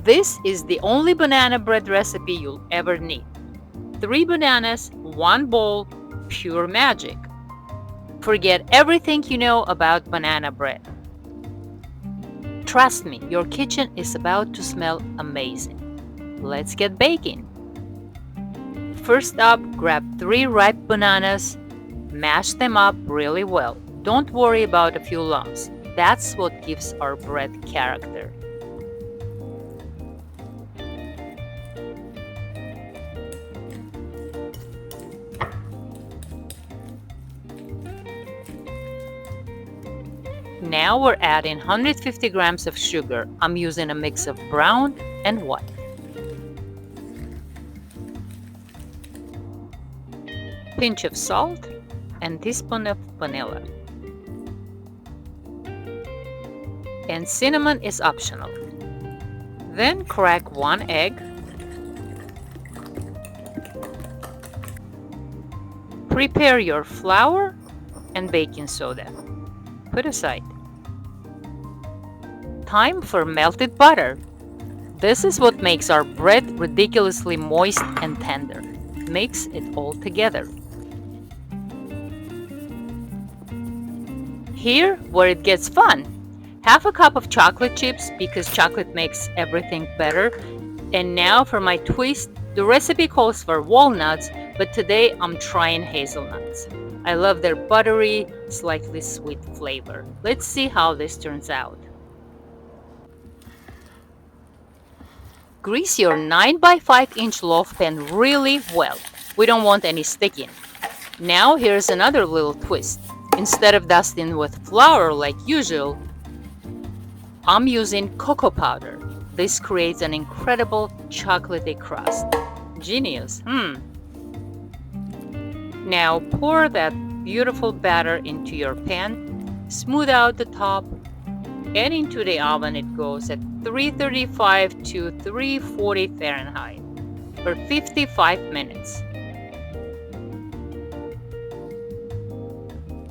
This is the only banana bread recipe you'll ever need. 3 bananas, 1 bowl, pure magic. Forget everything you know about banana bread. Trust me, your kitchen is about to smell amazing. Let's get baking. First up, grab 3 ripe bananas, mash them up really well. Don't worry about a few lumps. That's what gives our bread character. Now we're adding 150 grams of sugar. I'm using a mix of brown and white. Pinch of salt and teaspoon of vanilla. And cinnamon is optional. Then crack 1 egg. Prepare your flour and baking soda. Put aside. Time for melted butter. This is what makes our bread ridiculously moist and tender. Mix it all together. Here, where it gets fun. Half a cup of chocolate chips because chocolate makes everything better. And now for my twist. The recipe calls for walnuts, but today I'm trying hazelnuts. I love their buttery, slightly sweet flavor. Let's see how this turns out. Grease your 9x5-inch loaf pan really well. We don't want any sticking. Now here's another little twist. Instead of dusting with flour like usual, I'm using cocoa powder. This creates an incredible chocolatey crust. Genius, Now pour that beautiful batter into your pan, smooth out the top, and into the oven it goes at 335 to 340 Fahrenheit for 55 minutes.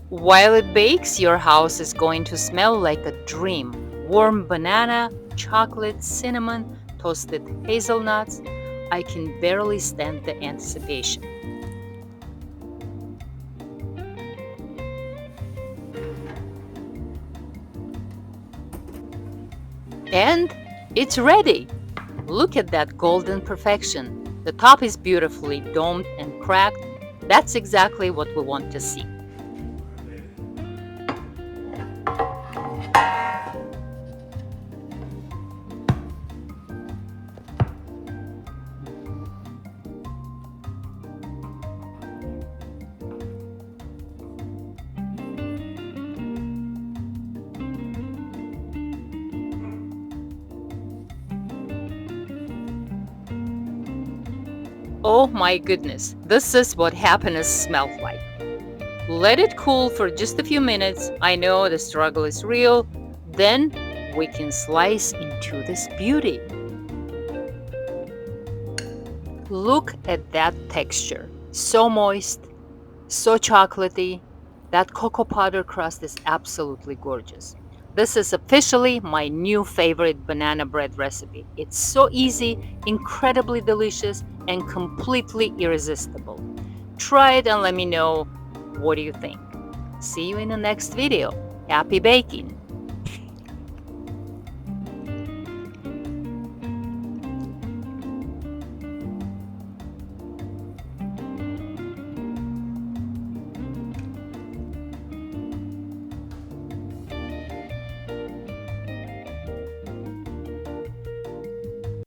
While it bakes, your house is going to smell like a dream. Warm banana, chocolate, cinnamon, toasted hazelnuts. I can barely stand the anticipation. And it's ready! Look at that golden perfection. The top is beautifully domed and cracked. That's exactly what we want to see. Oh my goodness, this is what happiness smells like. Let it cool for just a few minutes. I know the struggle is real. Then we can slice into this beauty. Look at that texture. So moist, so chocolatey. That cocoa powder crust is absolutely gorgeous. This is officially my new favorite banana bread recipe. It's so easy, incredibly delicious, and completely irresistible. Try it and let me know what do you think. See you in the next video. Happy baking!